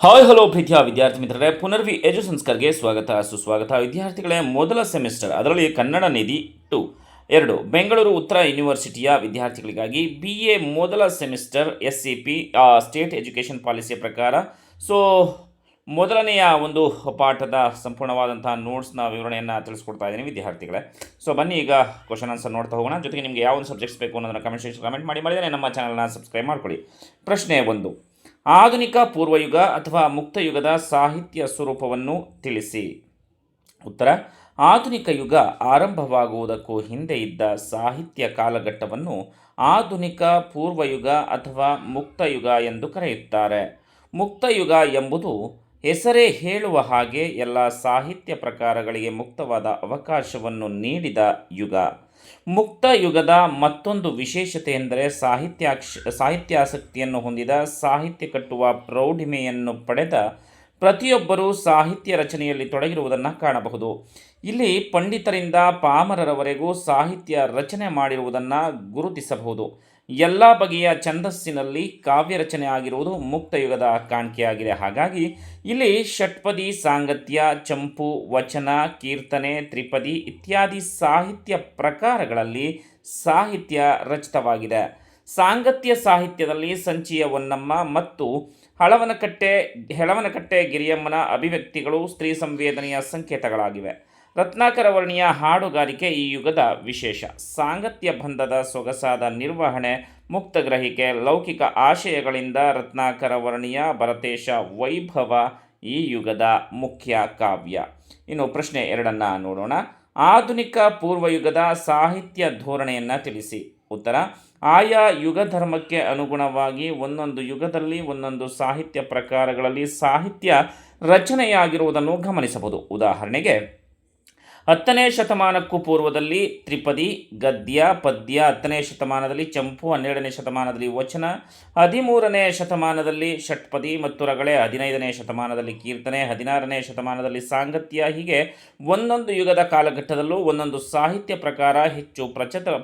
Hi hello ಪ್ರೀತಿಯ ವಿದ್ಯಾರ್ಥಿ ಮಿತ್ರರೇ, ಪುನರ್ವಿ ಎಜು ಸಂಸ್ಕಾರ್ಗೆ ಸ್ವಾಗತ ಸುಸ್ವಾಗತ. ವಿದ್ಯಾರ್ಥಿಗಳೇ, ಮೊದಲ ಸೆಮಿಸ್ಟರ್ ಅದರಲ್ಲಿ ಕನ್ನಡ ನಿಧಿ 2 ಬೆಂಗಳೂರು ಉತ್ತರ ಯೂನಿವರ್ಸಿಟಿಯ ವಿದ್ಯಾರ್ಥಿಗಳಿಗಾಗಿ BA ಮೊದಲ ಸೆಮಿಸ್ಟರ್ SCP ಸ್ಟೇಟ್ ಎಜುಕೇಷನ್ ಪಾಲಿಸಿಯ ಪ್ರಕಾರ ಮೊದಲನೆಯ ಒಂದು ಪಾಠದ ಸಂಪೂರ್ಣವಾದಂತಹ ನೋಟ್ಸ್ನ ವಿವರಣೆಯನ್ನು ತಿಳಿಸ್ಕೊಡ್ತಾ ಇದ್ದೀನಿ ವಿದ್ಯಾರ್ಥಿಗಳೇ. ಬನ್ನಿ ಈಗ ಕ್ವಶನ್ ಆನ್ಸರ್ ನೋಡ್ತಾ ಹೋಗೋಣ. ಜೊತೆಗೆ ನಿಮಗೆ ಯಾವ ಒಂದು ಸಬ್ಜೆಕ್ಟ್ಸ್ ಬೇಕು ಅನ್ನೋದನ್ನು ಕಮೆಂಟ್ ಸೆಕ್ಷನ್ ಕಮೆಂಟ್ ಮಾಡಿದರೆ ನಮ್ಮ ಚಾನಲ್ನ ಸಬ್ಸ್ಕ್ರೈಬ್ ಮಾಡ್ಕೊಳ್ಳಿ. ಪ್ರಶ್ನೆ 1, ಆಧುನಿಕ ಪೂರ್ವಯುಗ ಅಥವಾ ಮುಕ್ತಯುಗದ ಸಾಹಿತ್ಯ ಸ್ವರೂಪವನ್ನು ತಿಳಿಸಿ. ಉತ್ತರ: ಆಧುನಿಕ ಯುಗ ಆರಂಭವಾಗುವುದಕ್ಕೂ ಹಿಂದೆ ಇದ್ದ ಸಾಹಿತ್ಯ ಕಾಲಘಟ್ಟವನ್ನು ಆಧುನಿಕ ಪೂರ್ವಯುಗ ಅಥವಾ ಮುಕ್ತಯುಗ ಎಂದು ಕರೆಯುತ್ತಾರೆ. ಮುಕ್ತಯುಗ ಎಂಬುದು ಹೆಸರೇ ಹೇಳುವ ಹಾಗೆ ಎಲ್ಲ ಸಾಹಿತ್ಯ ಪ್ರಕಾರಗಳಿಗೆ ಮುಕ್ತವಾದ ಅವಕಾಶವನ್ನು ನೀಡಿದ ಯುಗ. ಮುಕ್ತ ಯುಗದ ಮತ್ತೊಂದು ವಿಶೇಷತೆ ಎಂದರೆ ಸಾಹಿತ್ಯಾಸಕ್ತಿಯನ್ನು ಹೊಂದಿದ, ಸಾಹಿತ್ಯ ಕಟ್ಟುವ ಪ್ರೌಢಿಮೆಯನ್ನು ಪಡೆದ ಪ್ರತಿಯೊಬ್ಬರೂ ಸಾಹಿತ್ಯ ರಚನೆಯಲ್ಲಿ ತೊಡಗಿರುವುದನ್ನು ಕಾಣಬಹುದು. ಇಲ್ಲಿ ಪಂಡಿತರಿಂದ ಪಾಮರರವರೆಗೂ ಸಾಹಿತ್ಯ ರಚನೆ ಮಾಡಿರುವುದನ್ನು ಗುರುತಿಸಬಹುದು. ಎಲ್ಲ ಬಗೆಯ ಛಂದಸ್ಸಿನಲ್ಲಿ ಕಾವ್ಯ ರಚನೆ ಆಗಿರುವುದು ಮುಕ್ತಯುಗದ ಕಾಣಿಕೆಯಾಗಿದೆ. ಹಾಗಾಗಿ ಇಲ್ಲಿ ಷಟ್ಪದಿ, ಸಾಂಗತ್ಯ, ಚಂಪು, ವಚನ, ಕೀರ್ತನೆ, ತ್ರಿಪದಿ ಇತ್ಯಾದಿ ಸಾಹಿತ್ಯ ಪ್ರಕಾರಗಳಲ್ಲಿ ಸಾಹಿತ್ಯ ರಚಿತವಾಗಿದೆ. ಸಾಂಗತ್ಯ ಸಾಹಿತ್ಯದಲ್ಲಿ ಸಂಚಿಯ ಹೊನ್ನಮ್ಮ ಮತ್ತು ಹೆಳವನಕಟ್ಟೆ ಗಿರಿಯಮ್ಮನ ಅಭಿವ್ಯಕ್ತಿಗಳು ಸ್ತ್ರೀ ಸಂವೇದನೆಯ ಸಂಕೇತಗಳಾಗಿವೆ. ರತ್ನಾಕರ ವರ್ಣಿಯ ಹಾಡುಗಾರಿಕೆ ಈ ಯುಗದ ವಿಶೇಷ. ಸಾಂಗತ್ಯ ಬಂಧದ ಸೊಗಸಾದ ನಿರ್ವಹಣೆ, ಮುಕ್ತ ಗ್ರಹಿಕೆ, ಲೌಕಿಕ ಆಶಯಗಳಿಂದ ರತ್ನಾಕರ ವರ್ಣಿಯ ಭರತೇಶ ವೈಭವ ಈ ಯುಗದ ಮುಖ್ಯ ಕಾವ್ಯ. ಇನ್ನು ಪ್ರಶ್ನೆ 2 ನೋಡೋಣ. ಆಧುನಿಕ ಪೂರ್ವಯುಗದ ಸಾಹಿತ್ಯ ಧೋರಣೆಯನ್ನು ತಿಳಿಸಿ. ಉತ್ತರ: ಆಯಾ ಯುಗ ಧರ್ಮಕ್ಕೆ ಅನುಗುಣವಾಗಿ ಒಂದೊಂದು ಯುಗದಲ್ಲಿ ಒಂದೊಂದು ಸಾಹಿತ್ಯ ಪ್ರಕಾರಗಳಲ್ಲಿ ಸಾಹಿತ್ಯ ರಚನೆಯಾಗಿರುವುದನ್ನು ಗಮನಿಸಬಹುದು. ಉದಾಹರಣೆಗೆ 10ನೇ ಶತಮಾನಕ್ಕೂ ಪೂರ್ವದಲ್ಲಿ ತ್ರಿಪದಿ, ಗದ್ಯ, ಪದ್ಯ, 10ನೇ ಶತಮಾನದಲ್ಲಿ ಚಂಪು, 12ನೇ ಶತಮಾನದಲ್ಲಿ ವಚನ, 13ನೇ ಶತಮಾನದಲ್ಲಿ ಷಟ್ಪದಿ ಮತ್ತು ರಗಳೆ, 15ನೇ ಶತಮಾನದಲ್ಲಿ ಕೀರ್ತನೆ, 16ನೇ ಶತಮಾನದಲ್ಲಿ ಸಾಂಗತ್ಯ. ಹೀಗೆ ಒಂದೊಂದು ಯುಗದ ಕಾಲಘಟ್ಟದಲ್ಲೂ ಒಂದೊಂದು ಸಾಹಿತ್ಯ ಪ್ರಕಾರ ಹೆಚ್ಚು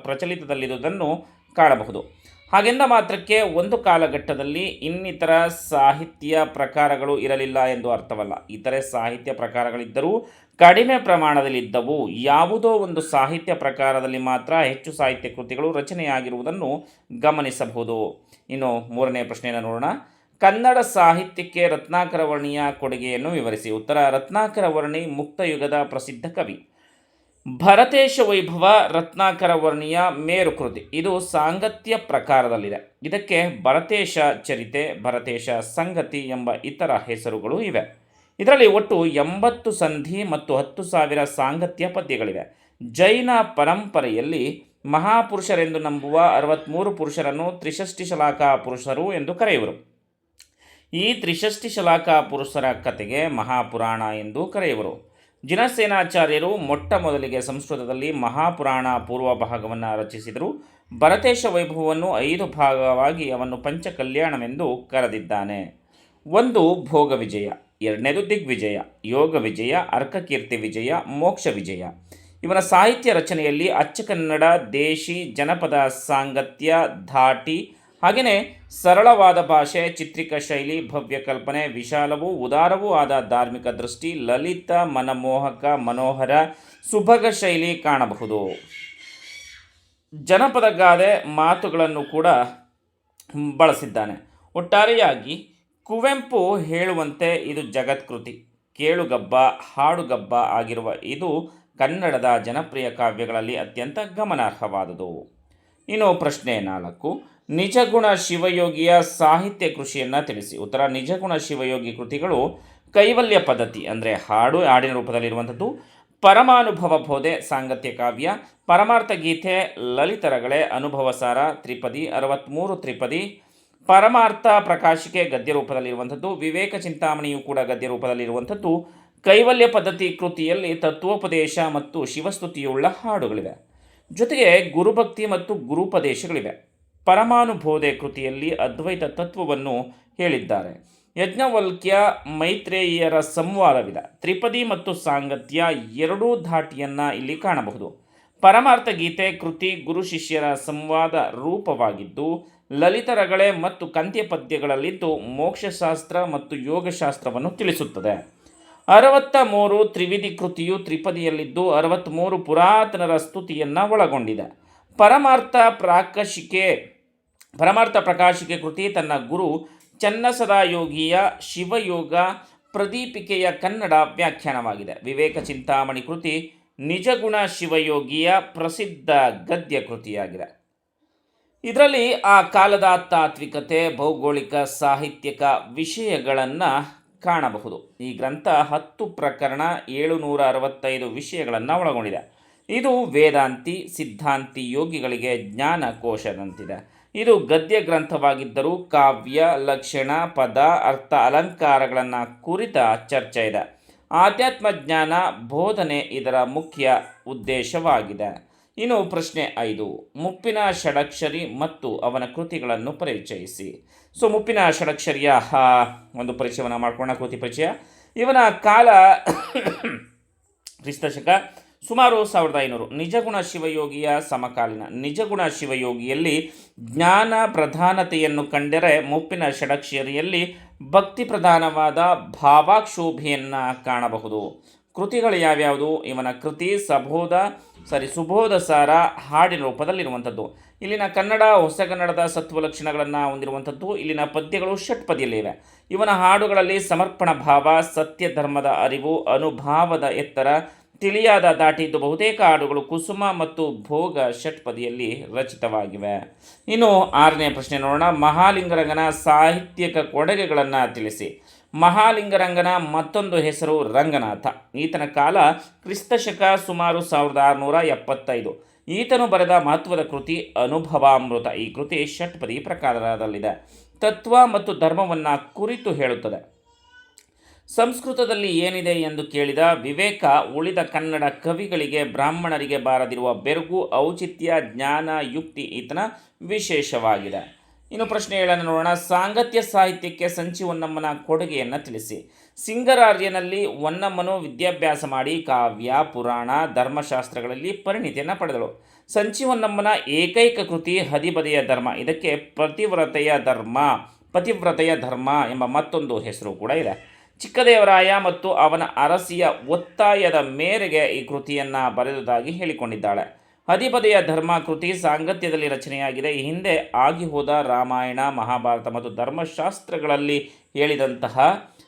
ಪ್ರಚಲಿತದಲ್ಲಿರುವುದನ್ನು ಕಾಣಬಹುದು. ಹಾಗೆಂದ ಮಾತ್ರಕ್ಕೆ ಒಂದು ಕಾಲಘಟ್ಟದಲ್ಲಿ ಇನ್ನಿತರ ಸಾಹಿತ್ಯ ಪ್ರಕಾರಗಳು ಇರಲಿಲ್ಲ ಎಂದು ಅರ್ಥವಲ್ಲ. ಇತರೆ ಸಾಹಿತ್ಯ ಪ್ರಕಾರಗಳಿದ್ದರೂ ಕಡಿಮೆ ಪ್ರಮಾಣದಲ್ಲಿದ್ದವು. ಯಾವುದೋ ಒಂದು ಸಾಹಿತ್ಯ ಪ್ರಕಾರದಲ್ಲಿ ಮಾತ್ರ ಹೆಚ್ಚು ಸಾಹಿತ್ಯ ಕೃತಿಗಳು ರಚನೆಯಾಗಿರುವುದನ್ನು ಗಮನಿಸಬಹುದು. ಇನ್ನು 3ನೇ ಪ್ರಶ್ನೆಯನ್ನು ನೋಡೋಣ. ಕನ್ನಡ ಸಾಹಿತ್ಯಕ್ಕೆ ರತ್ನಾಕರ ವರ್ಣಿಯ ಕೊಡುಗೆಯನ್ನು ವಿವರಿಸಿ. ಉತ್ತರ: ರತ್ನಾಕರ ವರ್ಣಿ ಮುಕ್ತಯುಗದ ಪ್ರಸಿದ್ಧ ಕವಿ. ಭರತೇಶ ವೈಭವ ರತ್ನಾಕರ ವರ್ಣಿಯ ಮೇರುಕೃತಿ. ಇದು ಸಾಂಗತ್ಯ ಪ್ರಕಾರದಲ್ಲಿದೆ. ಇದಕ್ಕೆ ಭರತೇಶ ಚರಿತೆ, ಭರತೇಶ ಸಂಗತಿ ಎಂಬ ಇತರ ಹೆಸರುಗಳು ಇವೆ. ಇದರಲ್ಲಿ ಒಟ್ಟು 80 ಸಂಧಿ ಮತ್ತು 10,000 ಸಾಂಗತ್ಯ ಪದ್ಯಗಳಿವೆ. ಜೈನ ಪರಂಪರೆಯಲ್ಲಿ ಮಹಾಪುರುಷರೆಂದು ನಂಬುವ 63 ಪುರುಷರನ್ನು ತ್ರಿಷಷ್ಟಿ ಶಲಾಕಾ ಪುರುಷರು ಎಂದು ಕರೆಯುವರು. ಈ ತ್ರಿಷಷ್ಟಿ ಶಲಾಕಾ ಪುರುಷರ ಕಥೆಗೆ ಮಹಾಪುರಾಣ ಎಂದು ಕರೆಯುವರು. ಜಿನಸೇನಾಚಾರ್ಯರು ಮೊಟ್ಟ ಮೊದಲಿಗೆ ಸಂಸ್ಕೃತದಲ್ಲಿ ಮಹಾಪುರಾಣ ಪೂರ್ವ ಭಾಗವನ್ನು ರಚಿಸಿದರು. ಭರತೇಶ ವೈಭವವನ್ನು 5 ಭಾಗವಾಗಿ ಅವನ್ನು ಪಂಚಕಲ್ಯಾಣವೆಂದು ಕರೆದಿದ್ದಾನೆ. 1 ಭೋಗ ವಿಜಯ, 2ನೇದು ದಿಗ್ವಿಜಯ, ಯೋಗ ವಿಜಯ, ಅರ್ಕಕೀರ್ತಿ ವಿಜಯ, ಮೋಕ್ಷ ವಿಜಯ. ಇವನ ಸಾಹಿತ್ಯ ರಚನೆಯಲ್ಲಿ ಅಚ್ಚಕನ್ನಡ, ದೇಶಿ, ಜನಪದ ಸಾಂಗತ್ಯ, ಧಾಟಿ, ಹಾಗೆಯೇ ಸರಳವಾದ ಭಾಷೆ, ಚಿತ್ರಿಕ ಶೈಲಿ, ಭವ್ಯ ಕಲ್ಪನೆ, ವಿಶಾಲವೂ ಉದಾರವೂ ಆದ ಧಾರ್ಮಿಕ ದೃಷ್ಟಿ, ಲಲಿತ, ಮನಮೋಹಕ, ಮನೋಹರ, ಸುಭಗ ಶೈಲಿ ಕಾಣಬಹುದು. ಜನಪದ ಗಾದೆ ಮಾತುಗಳನ್ನು ಕೂಡ ಬಳಸಿದ್ದಾನೆ. ಒಟ್ಟಾರೆಯಾಗಿ ಕುವೆಂಪು ಹೇಳುವಂತೆ ಇದು ಜಗತ್ಕೃತಿ, ಕೇಳುಗಬ್ಬ, ಹಾಡುಗಬ್ಬ ಆಗಿರುವ ಇದು ಕನ್ನಡದ ಜನಪ್ರಿಯ ಕಾವ್ಯಗಳಲ್ಲಿ ಅತ್ಯಂತ ಗಮನಾರ್ಹವಾದುದು. ಇನ್ನು ಪ್ರಶ್ನೆ 4, ನಿಜಗುಣ ಶಿವಯೋಗಿಯ ಸಾಹಿತ್ಯ ಕೃಷಿಯನ್ನು ತಿಳಿಸಿ. ಉತ್ತರ: ನಿಜಗುಣ ಶಿವಯೋಗಿ ಕೃತಿಗಳು ಕೈವಲ್ಯ ಪದ್ಧತಿ ಅಂದರೆ ಹಾಡಿನ ರೂಪದಲ್ಲಿರುವಂಥದ್ದು, ಪರಮಾನುಭವ ಬೋಧೆ ಸಾಂಗತ್ಯ ಕಾವ್ಯ, ಪರಮಾರ್ಥ ಗೀತೆ, ಲಲಿತರಗಳೆ, ಅನುಭವಸಾರ ತ್ರಿಪದಿ, 63 ತ್ರಿಪದಿ, ಪರಮಾರ್ಥ ಪ್ರಕಾಶಿಕೆ ಗದ್ಯ ರೂಪದಲ್ಲಿರುವಂಥದ್ದು, ವಿವೇಕ ಚಿಂತಾಮಣಿಯು ಕೂಡ ಗದ್ಯ ರೂಪದಲ್ಲಿರುವಂಥದ್ದು. ಕೈವಲ್ಯ ಪದ್ಧತಿ ಕೃತಿಯಲ್ಲಿ ತತ್ವೋಪದೇಶ ಮತ್ತು ಶಿವಸ್ತುತಿಯುಳ್ಳ ಹಾಡುಗಳಿವೆ. ಜೊತೆಗೆ ಗುರುಭಕ್ತಿ ಮತ್ತು ಗುರುಪದೇಶಗಳಿವೆ. ಪರಮಾನುಬೋಧೆ ಕೃತಿಯಲ್ಲಿ ಅದ್ವೈತ ತತ್ವವನ್ನು ಹೇಳಿದ್ದಾರೆ. ಯಜ್ಞವಲ್ಕ್ಯ ಮೈತ್ರೇಯಿಯರ ಸಂವಾದವಿದೆ. ತ್ರಿಪದಿ ಮತ್ತು ಸಾಂಗತ್ಯ ಎರಡೂ ಧಾಟಿಯನ್ನು ಇಲ್ಲಿ ಕಾಣಬಹುದು. ಪರಮಾರ್ಥ ಗೀತೆ ಕೃತಿ ಗುರು ಶಿಷ್ಯರ ಸಂವಾದ ರೂಪವಾಗಿದ್ದು, ಲಲಿತರಗಳೆ ಮತ್ತು ಕಂತ್ಯ ಪದ್ಯಗಳಲ್ಲಿದ್ದು ಮೋಕ್ಷಶಾಸ್ತ್ರ ಮತ್ತು ಯೋಗಶಾಸ್ತ್ರವನ್ನು ತಿಳಿಸುತ್ತದೆ. 63 ತ್ರಿವಿಧಿ ಕೃತಿಯು ತ್ರಿಪದಿಯಲ್ಲಿದ್ದು 63 ಪುರಾತನರ ಸ್ತುತಿಯನ್ನು ಒಳಗೊಂಡಿದೆ. ಪರಮಾರ್ಥ ಪ್ರಕಾಶಿಕೆ ಕೃತಿ ತನ್ನ ಗುರು ಚನ್ನಸದಾಯೋಗಿಯ ಶಿವಯೋಗ ಪ್ರದೀಪಿಕೆಯ ಕನ್ನಡ ವ್ಯಾಖ್ಯಾನವಾಗಿದೆ. ವಿವೇಕ ಚಿಂತಾಮಣಿ ಕೃತಿ ನಿಜಗುಣ ಶಿವಯೋಗಿಯ ಪ್ರಸಿದ್ಧ ಗದ್ಯ ಕೃತಿಯಾಗಿದೆ. ಇದರಲ್ಲಿ ಆ ಕಾಲದ ತಾತ್ವಿಕತೆ, ಭೌಗೋಳಿಕ, ಸಾಹಿತ್ಯಿಕ ವಿಷಯಗಳನ್ನು ಕಾಣಬಹುದು. ಈ ಗ್ರಂಥ 10 ಪ್ರಕರಣ 765 ವಿಷಯಗಳನ್ನು ಒಳಗೊಂಡಿದೆ. ಇದು ವೇದಾಂತಿ, ಸಿದ್ಧಾಂತಿ ಯೋಗಿಗಳಿಗೆ ಜ್ಞಾನಕೋಶದಂತಿದೆ. ಇದು ಗದ್ಯ ಗ್ರಂಥವಾಗಿದ್ದರೂ ಕಾವ್ಯ, ಲಕ್ಷಣ, ಪದ, ಅರ್ಥ, ಅಲಂಕಾರಗಳನ್ನು ಕುರಿತ ಚರ್ಚೆ ಇದೆ. ಆಧ್ಯಾತ್ಮ ಜ್ಞಾನ ಬೋಧನೆ ಇದರ ಮುಖ್ಯ ಉದ್ದೇಶವಾಗಿದೆ. ಇನ್ನು ಪ್ರಶ್ನೆ 5, ಮುಪ್ಪಿನ ಷಡಕ್ಷರಿ ಮತ್ತು ಅವನ ಕೃತಿಗಳನ್ನು ಪರಿಚಯಿಸಿ. ಮುಪ್ಪಿನ ಷಡಕ್ಷರಿಯ ಒಂದು ಪರಿಚಯವನ್ನು ಮಾಡ್ಕೊಳ್ಳೋಣ. ಕೃತಿ ಪರಿಚಯ. ಇವನ ಕಾಲ ಕ್ರಿಸ್ತಶಕ ಸುಮಾರು 1500. ನಿಜಗುಣ ಶಿವಯೋಗಿಯ ಸಮಕಾಲೀನ. ನಿಜಗುಣ ಶಿವಯೋಗಿಯಲ್ಲಿ ಜ್ಞಾನ ಪ್ರಧಾನತೆಯನ್ನು ಕಂಡರೆ ಮುಪ್ಪಿನ ಷಡಕ್ಷರಿಯಲ್ಲಿ ಭಕ್ತಿ ಪ್ರಧಾನವಾದ ಭಾವಾಕ್ಷೋಭೆಯನ್ನು ಕಾಣಬಹುದು. ಕೃತಿಗಳು ಯಾವ್ಯಾವುದು? ಇವನ ಕೃತಿ ಸುಬೋಧ ಸಾರ ಹಾಡಿನ ರೂಪದಲ್ಲಿರುವಂಥದ್ದು. ಇಲ್ಲಿನ ಕನ್ನಡ ಹೊಸಗನ್ನಡದ ಸತ್ವಲಕ್ಷಣಗಳನ್ನು ಹೊಂದಿರುವಂಥದ್ದು. ಇಲ್ಲಿನ ಪದ್ಯಗಳು ಷಟ್ಪದಿಯಲ್ಲಿವೆ. ಇವನ ಹಾಡುಗಳಲ್ಲಿ ಸಮರ್ಪಣ ಭಾವ, ಸತ್ಯ ಧರ್ಮದ ಅರಿವು, ಅನುಭಾವದ ಎತ್ತರ ತಿಳಿಯಾದ ದಾಟಿದ್ದು. ಬಹುತೇಕ ಹಾಡುಗಳು ಕುಸುಮ ಮತ್ತು ಭೋಗ ಷಟ್ಪದಿಯಲ್ಲಿ ರಚಿತವಾಗಿವೆ. ಇನ್ನು 6ನೇ ಪ್ರಶ್ನೆ ನೋಡೋಣ. ಮಹಾಲಿಂಗರಂಗನ ಸಾಹಿತ್ಯಿಕ ಕೊಡುಗೆಗಳನ್ನು ತಿಳಿಸಿ. ಮಹಾಲಿಂಗರಂಗನ ಮತ್ತೊಂದು ಹೆಸರು ರಂಗನಾಥ. ಈತನ ಕಾಲ ಕ್ರಿಸ್ತಶಕ ಸುಮಾರು 1675. ಈತನು ಬರೆದ ಮಹತ್ವದ ಕೃತಿ ಅನುಭವಾಮೃತ. ಈ ಕೃತಿ ಷಟ್ಪದಿ ಪ್ರಕಾರದಲ್ಲಿದೆ. ತತ್ವ ಮತ್ತು ಧರ್ಮವನ್ನು ಕುರಿತು ಹೇಳುತ್ತದೆ. ಸಂಸ್ಕೃತದಲ್ಲಿ ಏನಿದೆ ಎಂದು ಕೇಳಿದ ವಿವೇಕ ಉಳಿದ ಕನ್ನಡ ಕವಿಗಳಿಗೆ, ಬ್ರಾಹ್ಮಣರಿಗೆ ಬಾರದಿರುವ ಬೆರಗು, ಔಚಿತ್ಯ, ಜ್ಞಾನ, ಯುಕ್ತಿ ಈತನ ವಿಶೇಷವಾಗಿದೆ. ಇನ್ನು ಪ್ರಶ್ನೆ 7 ನೋಡೋಣ. ಸಾಂಗತ್ಯ ಸಾಹಿತ್ಯಕ್ಕೆ ಸಂಚಿ ಹೊನ್ನಮ್ಮನ ಕೊಡುಗೆಯನ್ನು ತಿಳಿಸಿ. ಸಿಂಗರಾರ್ಯನಲ್ಲಿ ಹೊನ್ನಮ್ಮನು ವಿದ್ಯಾಭ್ಯಾಸ ಮಾಡಿ ಕಾವ್ಯ, ಪುರಾಣ, ಧರ್ಮಶಾಸ್ತ್ರಗಳಲ್ಲಿ ಪರಿಣಿತಿಯನ್ನು ಪಡೆದಳು. ಸಂಚಿ ಹೊನ್ನಮ್ಮನ ಏಕೈಕ ಕೃತಿ ಹದಿಬದೆಯ ಧರ್ಮ. ಇದಕ್ಕೆ ಪತಿವ್ರತೆಯ ಧರ್ಮ ಎಂಬ ಮತ್ತೊಂದು ಹೆಸರು ಕೂಡ ಇದೆ. ಚಿಕ್ಕದೇವರಾಯ ಮತ್ತು ಅವನ ಅರಸಿಯ ಒತ್ತಾಯದ ಮೇರೆಗೆ ಈ ಕೃತಿಯನ್ನು ಬರೆದುದಾಗಿ ಹೇಳಿಕೊಂಡಿದ್ದಾಳೆ. ಹದಿಬದೆಯ ಧರ್ಮ ಕೃತಿ ಸಾಂಗತ್ಯದಲ್ಲಿ ರಚನೆಯಾಗಿದೆ. ಈ ಹಿಂದೆ ಆಗಿ ಹೋದ ರಾಮಾಯಣ, ಮಹಾಭಾರತ ಮತ್ತು ಧರ್ಮಶಾಸ್ತ್ರಗಳಲ್ಲಿ ಹೇಳಿದಂತಹ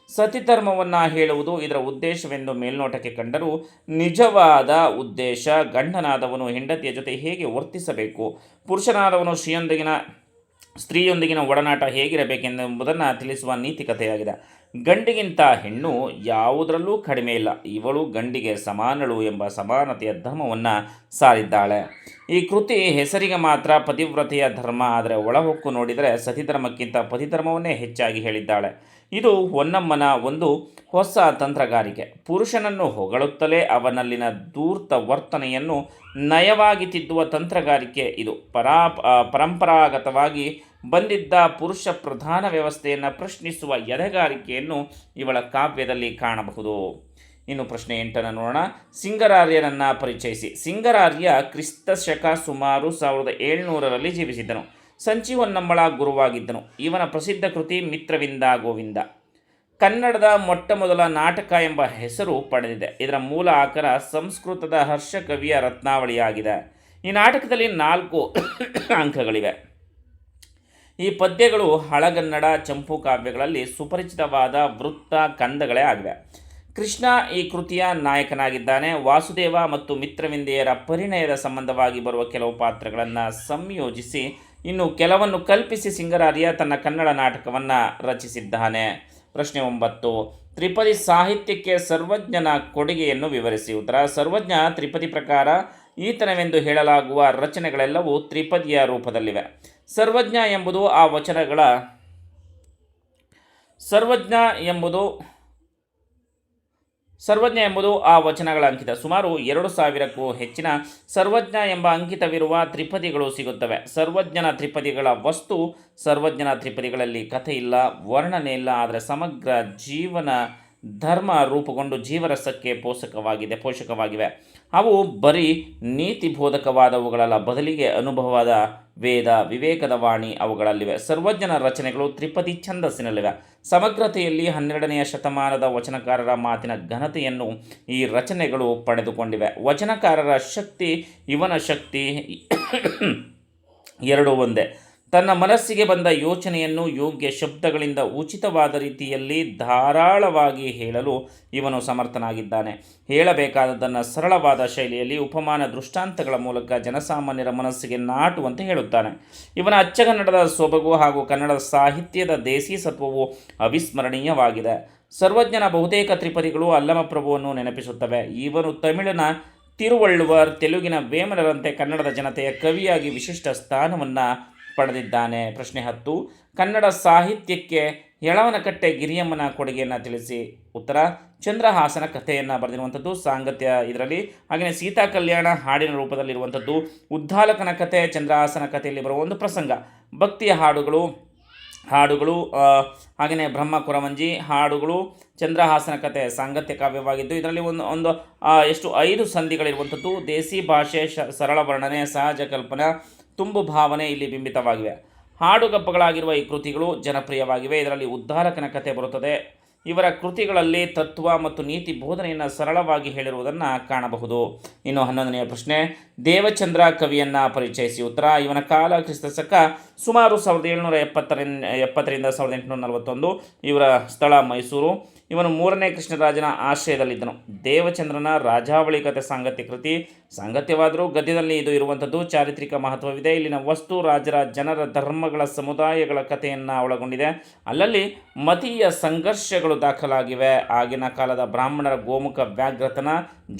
ಸತಿಧರ್ಮವನ್ನು ಹೇಳುವುದು ಇದರ ಉದ್ದೇಶವೆಂದು ಮೇಲ್ನೋಟಕ್ಕೆ ಕಂಡರೂ ನಿಜವಾದ ಉದ್ದೇಶ ಗಂಡನಾದವನು ಹೆಂಡತಿಯ ಜೊತೆ ಹೇಗೆ ವರ್ತಿಸಬೇಕು, ಪುರುಷನಾದವನು ಸ್ತ್ರೀಯೊಂದಿಗಿನ ಒಡನಾಟ ಹೇಗಿರಬೇಕೆಂಬುದನ್ನು ತಿಳಿಸುವ ನೀತಿಕತೆಯಾಗಿದೆ. ಗಂಡಿಗಿಂತ ಹೆಣ್ಣು ಯಾವುದರಲ್ಲೂ ಕಡಿಮೆ ಇಲ್ಲ, ಇವಳು ಗಂಡಿಗೆ ಸಮಾನಳು ಎಂಬ ಸಮಾನತೆಯ ಧರ್ಮವನ್ನು ಸಾರಿದ್ದಾಳೆ. ಈ ಕೃತಿ ಹೆಸರಿಗೆ ಮಾತ್ರ ಪತಿವ್ರತೆಯ ಧರ್ಮ, ಆದರೆ ಒಳಹೊಕ್ಕು ನೋಡಿದರೆ ಸತಿಧರ್ಮಕ್ಕಿಂತ ಪತಿಧರ್ಮವನ್ನೇ ಹೆಚ್ಚಾಗಿ ಹೇಳಿದ್ದಾಳೆ. ಇದು ಹೊನ್ನಮ್ಮನ ಒಂದು ಹೊಸ ತಂತ್ರಗಾರಿಕೆ. ಪುರುಷನನ್ನು ಹೊಗಳುತ್ತಲೇ ಅವನಲ್ಲಿನ ಧೂರ್ತ ವರ್ತನೆಯನ್ನು ನಯವಾಗಿ ತಿದ್ದುವ ತಂತ್ರಗಾರಿಕೆ ಇದು. ಪರಂಪರಾಗತವಾಗಿ ಬಂದಿದ್ದ ಪುರುಷ ಪ್ರಧಾನ ವ್ಯವಸ್ಥೆಯನ್ನು ಪ್ರಶ್ನಿಸುವ ಎದೆಗಾರಿಕೆಯನ್ನು ಇವಳ ಕಾವ್ಯದಲ್ಲಿ ಕಾಣಬಹುದು. ಇನ್ನು ಪ್ರಶ್ನೆ 8 ನೋಡೋಣ. ಸಿಂಗರಾರ್ಯನನ್ನು ಪರಿಚಯಿಸಿ. ಸಿಂಗರಾರ್ಯ ಕ್ರಿಸ್ತಶಕ ಸುಮಾರು 1700ರಲ್ಲಿ ಜೀವಿಸಿದ್ದನು. ಸಂಚಿ ಹೊನ್ನಮ್ಮಳ ಗುರುವಾಗಿದ್ದನು. ಇವನ ಪ್ರಸಿದ್ಧ ಕೃತಿ ಮಿತ್ರವಿಂದ ಗೋವಿಂದ. ಕನ್ನಡದ ಮೊಟ್ಟಮೊದಲ ನಾಟಕ ಎಂಬ ಹೆಸರು ಪಡೆದಿದೆ. ಇದರ ಮೂಲ ಆಕರ ಸಂಸ್ಕೃತದ ಹರ್ಷಕವಿಯ ರತ್ನಾವಳಿಯಾಗಿದೆ. ಈ ನಾಟಕದಲ್ಲಿ 4 ಅಂಕಗಳಿವೆ. ಈ ಪದ್ಯಗಳು ಹಳಗನ್ನಡ, ಚಂಪು ಕಾವ್ಯಗಳಲ್ಲಿ ಸುಪರಿಚಿತವಾದ ವೃತ್ತ ಕಂದಗಳೇ ಆಗಿವೆ. ಕೃಷ್ಣ ಈ ಕೃತಿಯ ನಾಯಕನಾಗಿದ್ದಾನೆ. ವಾಸುದೇವ ಮತ್ತು ಮಿತ್ರವಿಂದೆಯರ ಪರಿಣಯದ ಸಂಬಂಧವಾಗಿ ಬರುವ ಕೆಲವು ಪಾತ್ರಗಳನ್ನು ಸಂಯೋಜಿಸಿ ಇನ್ನು ಕೆಲವನ್ನು ಕಲ್ಪಿಸಿ ಸಿಂಗರಾರ್ಯ ತನ್ನ ಕನ್ನಡ ನಾಟಕವನ್ನು ರಚಿಸಿದ್ದಾನೆ. ಪ್ರಶ್ನೆ 9. ತ್ರಿಪದಿ ಸಾಹಿತ್ಯಕ್ಕೆ ಸರ್ವಜ್ಞನ ಕೊಡುಗೆಯನ್ನು ವಿವರಿಸಿ. ಉತ್ತರ. ಸರ್ವಜ್ಞ ತ್ರಿಪದಿ ಪ್ರಕಾರ ಈತನವೆಂದು ಹೇಳಲಾಗುವ ರಚನೆಗಳೆಲ್ಲವೂ ತ್ರಿಪದಿಯ ರೂಪದಲ್ಲಿವೆ. ಸರ್ವಜ್ಞ ಎಂಬುದು ಆ ವಚನಗಳ ಅಂಕಿತ. ಸುಮಾರು 2000ಕ್ಕೂ ಹೆಚ್ಚಿನ ಸರ್ವಜ್ಞ ಎಂಬ ಅಂಕಿತವಿರುವ ತ್ರಿಪದಿಗಳು ಸಿಗುತ್ತವೆ. ಸರ್ವಜ್ಞನ ತ್ರಿಪದಿಗಳ ವಸ್ತು. ಸರ್ವಜ್ಞನ ತ್ರಿಪದಿಗಳಲ್ಲಿ ಕಥೆ ಇಲ್ಲ, ವರ್ಣನೆ ಇಲ್ಲ, ಆದರೆ ಸಮಗ್ರ ಜೀವನ ಧರ್ಮ ರೂಪುಗೊಂಡು ಜೀವರಸಕ್ಕೆ ಪೋಷಕವಾಗಿವೆ. ಅವು ಬರೀ ನೀತಿ ಬೋಧಕವಾದವುಗಳಲ್ಲ, ಬದಲಿಗೆ ಅನುಭವದ ವೇದ, ವಿವೇಕದ ವಾಣಿ ಅವುಗಳಲ್ಲಿವೆ. ಸರ್ವಜ್ಞನ ರಚನೆಗಳು ತ್ರಿಪದಿ ಛಂದಸ್ಸಿನಲ್ಲಿವೆ. ಸಮಗ್ರತೆಯಲ್ಲಿ 12ನೇ ಶತಮಾನದ ವಚನಕಾರರ ಮಾತಿನ ಘನತೆಯನ್ನು ಈ ರಚನೆಗಳು ಪಡೆದುಕೊಂಡಿವೆ. ವಚನಕಾರರ ಶಕ್ತಿ, ಇವನ ಶಕ್ತಿ ಎರಡೂ ಒಂದೇ. ತನ್ನ ಮನಸ್ಸಿಗೆ ಬಂದ ಯೋಚನೆಯನ್ನು ಯೋಗ್ಯ ಶಬ್ದಗಳಿಂದ ಉಚಿತವಾದ ರೀತಿಯಲ್ಲಿ ಧಾರಾಳವಾಗಿ ಹೇಳಲು ಇವನು ಸಮರ್ಥನಾಗಿದ್ದಾನೆ. ಹೇಳಬೇಕಾದದ್ದನ್ನು ಸರಳವಾದ ಶೈಲಿಯಲ್ಲಿ ಉಪಮಾನ ದೃಷ್ಟಾಂತಗಳ ಮೂಲಕ ಜನಸಾಮಾನ್ಯರ ಮನಸ್ಸಿಗೆ ನಾಟುವಂತೆ ಹೇಳುತ್ತಾನೆ. ಇವನ ಅಚ್ಚಗನ್ನಡದ ಸೊಬಗು ಹಾಗೂ ಕನ್ನಡ ಸಾಹಿತ್ಯದ ದೇಸಿ ಸತ್ವವು ಅವಿಸ್ಮರಣೀಯವಾಗಿದೆ. ಸರ್ವಜ್ಞನ ಬಹುತೇಕ ತ್ರಿಪದಿಗಳು ಅಲ್ಲಮಪ್ರಭುವನ್ನು ನೆನಪಿಸುತ್ತವೆ. ಇವನು ತಮಿಳಿನ ತಿರುವಳ್ಳುವರ್, ತೆಲುಗಿನ ವೇಮನರಂತೆ ಕನ್ನಡದ ಜನತೆಯ ಕವಿಯಾಗಿ ವಿಶಿಷ್ಟ ಸ್ಥಾನವನ್ನು ಪಡೆದಿದ್ದಾನೆ. ಪ್ರಶ್ನೆ 10. ಕನ್ನಡ ಸಾಹಿತ್ಯಕ್ಕೆ ಯಳವನಕಟ್ಟೆ ಗಿರಿಯಮ್ಮನ ಕೊಡುಗೆಯನ್ನು ತಿಳಿಸಿ. ಉತ್ತರ: ಚಂದ್ರಹಾಸನ ಕಥೆಯನ್ನು ಬರೆದಿರುವಂಥದ್ದು ಸಾಂಗತ್ಯ ಇದರಲ್ಲಿ. ಹಾಗೆಯೇ ಸೀತಾ ಕಲ್ಯಾಣ ಹಾಡಿನ ರೂಪದಲ್ಲಿರುವಂಥದ್ದು. ಉದ್ದಾಲಕನ ಕಥೆ ಚಂದ್ರಹಾಸನ ಕಥೆಯಲ್ಲಿ ಬರುವ ಒಂದು ಪ್ರಸಂಗ. ಭಕ್ತಿಯ ಹಾಡುಗಳು ಹಾಗೆಯೇ ಬ್ರಹ್ಮ ಕುರವಂಜಿ ಹಾಡುಗಳು ಚಂದ್ರಹಾಸನ ಕಥೆ ಸಾಂಗತ್ಯ ಕಾವ್ಯವಾಗಿದ್ದು, ಇದರಲ್ಲಿ ಒಂದು 5 ಸಂಧಿಗಳಿರುವಂಥದ್ದು. ದೇಸಿ ಭಾಷೆ, ಸರಳ ವರ್ಣನೆ, ಸಹಜ ಕಲ್ಪನಾ, ತುಂಬು ಭಾವನೆ ಇಲ್ಲಿ ಬಿಂಬಿತವಾಗಿವೆ. ಹಾಡುಗಬ್ಬಗಳಾಗಿರುವ ಈ ಕೃತಿಗಳು ಜನಪ್ರಿಯವಾಗಿವೆ. ಇದರಲ್ಲಿ ಉದ್ದಾಲಕನ ಕಥೆ ಬರುತ್ತದೆ. ಇವರ ಕೃತಿಗಳಲ್ಲಿ ತತ್ವ ಮತ್ತು ನೀತಿ ಬೋಧನೆಯನ್ನು ಸರಳವಾಗಿ ಹೇಳಿರುವುದನ್ನು ಕಾಣಬಹುದು. ಇನ್ನು 11ನೆಯ ಪ್ರಶ್ನೆ, ದೇವಚಂದ್ರ ಕವಿಯನ್ನು ಪರಿಚಯಿಸಿ. ಉತ್ತರ: ಇವನ ಕಾಲ ಕ್ರಿಸ್ತಶಕ ಸುಮಾರು 1770ರಿಂದ 1841. ಇವರ ಸ್ಥಳ ಮೈಸೂರು. ಇವನು 3ನೇ ಕೃಷ್ಣರಾಜನ ಆಶ್ರಯದಲ್ಲಿದ್ದನು. ದೇವಚಂದ್ರನ ರಾಜಾವಳಿ ಕಥೆ ಸಾಂಗತ್ಯ ಕೃತಿ. ಸಾಂಗತ್ಯವಾದರೂ ಗದ್ಯದಲ್ಲಿ ಇದು ಇರುವಂಥದ್ದು. ಚಾರಿತ್ರಿಕ ಮಹತ್ವವಿದೆ. ಇಲ್ಲಿನ ವಸ್ತು ರಾಜರ, ಜನರ, ಧರ್ಮಗಳ, ಸಮುದಾಯಗಳ ಕಥೆಯನ್ನು ಒಳಗೊಂಡಿದೆ. ಅಲ್ಲಲ್ಲಿ ಮತೀಯ ಸಂಘರ್ಷಗಳು ದಾಖಲಾಗಿವೆ. ಆಗಿನ ಕಾಲದ ಬ್ರಾಹ್ಮಣರ ಗೋಮುಖ ವ್ಯಾಘ್ರತನ,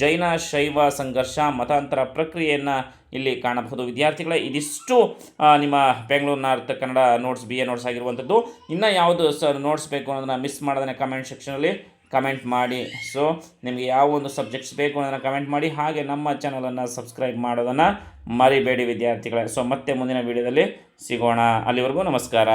ಜೈನ ಶೈವ ಸಂಘರ್ಷ, ಮತಾಂತರ ಪ್ರಕ್ರಿಯೆಯನ್ನು ಇಲ್ಲಿ ಕಾಣಬಹುದು. ವಿದ್ಯಾರ್ಥಿಗಳೇ, ಇದಿಷ್ಟು ನಿಮ್ಮ Bengaluru north Kannada notes, BA notes ಆಗಿರುವಂಥದ್ದು. ಇನ್ನು ಯಾವುದು ನೋಟ್ಸ್ ಬೇಕು ಅನ್ನೋದನ್ನು ಮಿಸ್ ಮಾಡೋದನ್ನು ಕಮೆಂಟ್ ಸೆಕ್ಷನಲ್ಲಿ ಕಮೆಂಟ್ ಮಾಡಿ. ಸೊ ನಿಮಗೆ ಯಾವ ಒಂದು ಸಬ್ಜೆಕ್ಟ್ಸ್ ಬೇಕು ಅನ್ನೋದನ್ನು ಕಮೆಂಟ್ ಮಾಡಿ. ಹಾಗೆ ನಮ್ಮ ಚಾನಲನ್ನು ಸಬ್ಸ್ಕ್ರೈಬ್ ಮಾಡೋದನ್ನು ಮರಿಬೇಡಿ ವಿದ್ಯಾರ್ಥಿಗಳೇ. ಸೊ ಮತ್ತೆ ಮುಂದಿನ ವಿಡಿಯೋದಲ್ಲಿ ಸಿಗೋಣ. ಅಲ್ಲಿವರೆಗೂ ನಮಸ್ಕಾರ.